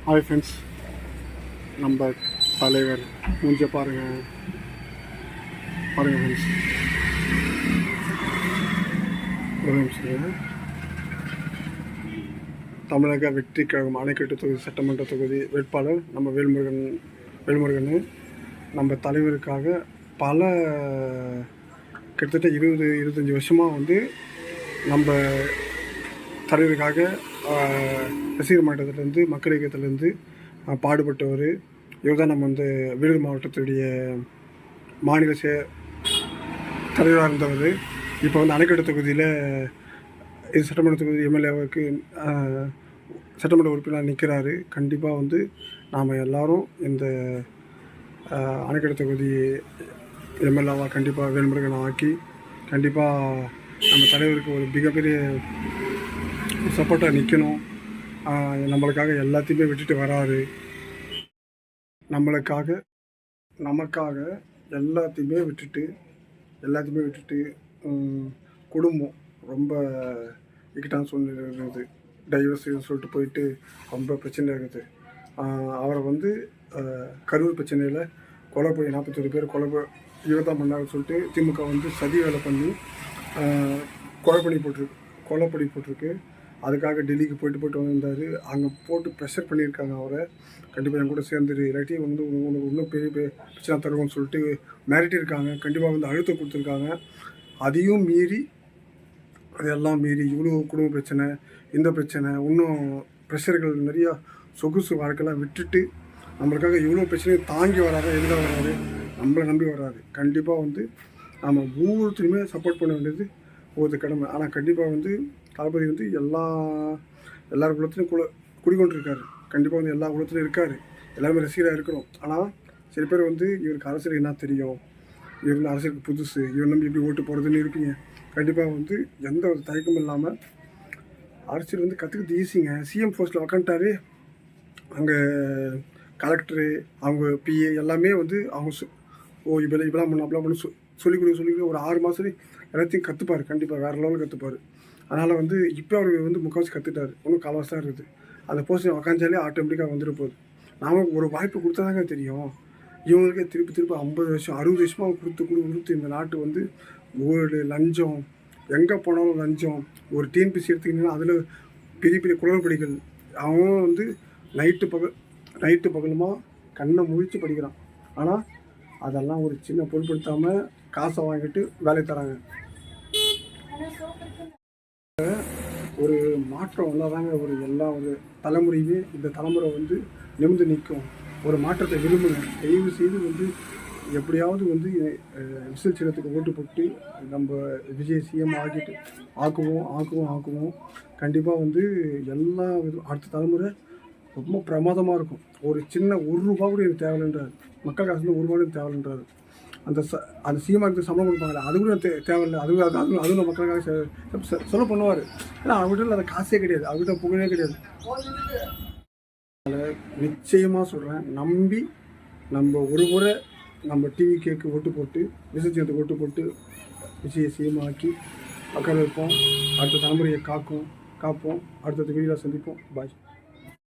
Hi friends, நம்ம தலைவர் மூஞ்ச பாருங்கள் ஃப்ரெண்ட்ஸ். ஒரு நிமிஷம். தமிழக வெற்றி கழகம் அணைக்கட்டு தொகுதி சட்டமன்ற தொகுதி வேட்பாளர் நம்ம வேல்முருகன் நம்ம தலைவருக்காக பல கிட்டத்தட்ட 20-25 வருஷமாக வந்து நம்ம தலைவருக்காக ரசிகர் மாவட்டத்திலேருந்து மக்கள் இயக்கத்திலேருந்து பாடுபட்டவர். இவர் தான் நம்ம வந்து வேலூர் மாவட்டத்துடைய மாநில தலைவராக இருந்தவர். இப்போ வந்து அணைக்கட்டு தொகுதியில் இது சட்டமன்ற தொகுதி எம்எல்ஏவுக்கு சட்டமன்ற உறுப்பினர் நிற்கிறாரு. கண்டிப்பாக வந்து நாம் எல்லோரும் இந்த அணைக்கட்டு தொகுதி எம்எல்ஏவாக கண்டிப்பாக வேல்முருகனை ஆக்கி கண்டிப்பாக நம்ம தலைவருக்கு ஒரு மிகப்பெரிய சப்போர்ட்டாக நிற்கணும். நம்மளுக்காக எல்லாத்தையுமே விட்டுட்டு வராரு. நமக்காக எல்லாத்தையுமே விட்டுட்டு குடும்பம் ரொம்ப இக்கட்டான சூழ்நிலை இருக்குது. டைவர்ஸ் சொல்லிட்டு போயிட்டு ரொம்ப பிரச்சனை இருக்குது. அவரை வந்து கரூர் பிரச்சனையில் கொலை போய் 41 பேர் இவர் பண்ணாருன்னு சொல்லிட்டு திமுக வந்து சதி வேலை பண்ணி கொலை பண்ணி போட்டிருக்கு. அதுக்காக டெல்லிக்கு போயிட்டு வந்திருந்தார். அங்கே போட்டு ப்ரெஷர் பண்ணியிருக்காங்க அவரை. கண்டிப்பாக என் கூட சேர்ந்துரு, இல்லாட்டி வந்து உனக்கு இன்னும் பெரிய பிரச்சனை தருவோம்னு சொல்லிட்டு மிரட்டியிருக்காங்க. கண்டிப்பாக வந்து அழுத்தம் கொடுத்துருக்காங்க. அதெல்லாம் மீறி இவ்வளோ குடும்ப பிரச்சனை, இந்த பிரச்சனை, இன்னும் ப்ரெஷர்கள் நிறையா சொகுசு வாழ்க்கைலாம் விட்டுட்டு நம்மளுக்காக இவ்வளோ பிரச்சனையும் தாங்கி வராரு. எதிராக வராரு, நம்மளை நம்பி வராரு. கண்டிப்பாக வந்து நம்ம ஒவ்வொருத்தருமே சப்போர்ட் பண்ண வேண்டியது ஒவ்வொரு கடமை. ஆனால் கண்டிப்பாக வந்து தளபதி வந்து எல்லார் குலத்துலையும் குடிக்கொண்டிருக்காரு. கண்டிப்பாக வந்து எல்லா குலத்துலையும் இருக்கார். எல்லாருமே ரசிகராக இருக்கிறோம். ஆனால் சில பேர் வந்து இவருக்கு அரசியல் என்ன தெரியும், இவர் வந்து அரசியலுக்கு புதுசு, இவர் நம்பி எப்படி ஓட்டு போகிறதுன்னு இருப்பீங்க. கண்டிப்பாக வந்து எந்த ஒரு தயக்கமும் இல்லாமல் அரசியல் வந்து கற்றுக்கிறது ஈஸிங்க. சிஎம் போஸ்ட்டில் உக்காந்துட்டாரு. அங்கே கலெக்டரு, அவங்க பிஏ எல்லாமே வந்து அவங்க இப்பெல்லாம் பண்ண அப்பெல்லாம் பண்ணி சொல்லிக் கொடுக்க ஒரு 6 மாதம் எல்லாத்தையும் கற்றுப்பார். கண்டிப்பாக வேறு லெவலில் கற்றுப்பார். அதனால் வந்து இப்போ அவர் வந்து முக்கால்வாசி கற்றுட்டார். இன்னும் கால்வாசி தான் இருக்குது. அந்த போஸ்ட் உக்காந்தாலே ஆட்டோமேட்டிக்காக வந்துட போகுது. நாம் ஒரு வாய்ப்பு கொடுத்தாதாங்க தெரியும். இவங்களுக்கே திருப்பி 50 வருஷம் 60 வருஷமாக கொடுத்து இந்த நாட்டு வந்து ஊழல், லஞ்சம், எங்கே போனாலும் லஞ்சம். ஒரு டிஎன்பிசி எடுத்துக்கிட்டிங்கன்னா அதில் பெரிய குளறுபடிகள். அவன் வந்து நைட்டு பகலுமா கண்ணை முழித்து படிக்கிறான். ஆனால் அதெல்லாம் ஒரு சின்ன பொருட்படுத்தாமல் காசை வாங்கிட்டு வேலை தராங்க. ஒரு மாற்றம் வந்தாதாங்க ஒரு தலைமுறையுமே இந்த தலைமுறை வந்து நிமிர்ந்து நிற்கும். ஒரு மாற்றத்தை விரும்புங்க. தயவு செய்து வந்து எப்படியாவது வந்து விசில் சின்னத்துக்கு ஓட்டு போட்டு நம்ம விஜய் சிஎம் ஆக்குவோம். கண்டிப்பாக வந்து எல்லா அடுத்த தலைமுறை ரொம்ப பிரமாதமாக இருக்கும். ஒரு சின்ன ₹1 கூட எனக்கு தேவையில்லைன்றார். மக்கள் காசு ₹1 கூட தேவையில்லைன்றார். அந்த சிஎம்ஆருக்கு சம்பளம் கொடுப்பாங்களே, அது கூட தேவையில்லை. அதுவும் மக்களுக்காக சொல்ல பண்ணுவார். ஏன்னா அவர்கிட்ட அந்த காசே கிடையாது, அவர்கிட்ட புகழே கிடையாது. அதில் நிச்சயமாக சொல்கிறேன், நம்பி நம்ம ஒரு முறை நம்ம டிவிகேக்கு ஓட்டு போட்டு விசேஷத்துக்கு ஓட்டு போட்டு விஜயை சிஎம் ஆக்கி மக்கள் வைப்போம். அடுத்த தலைமுறையை காப்போம். அடுத்த வீடியோவில் சந்திப்போம். பாய்.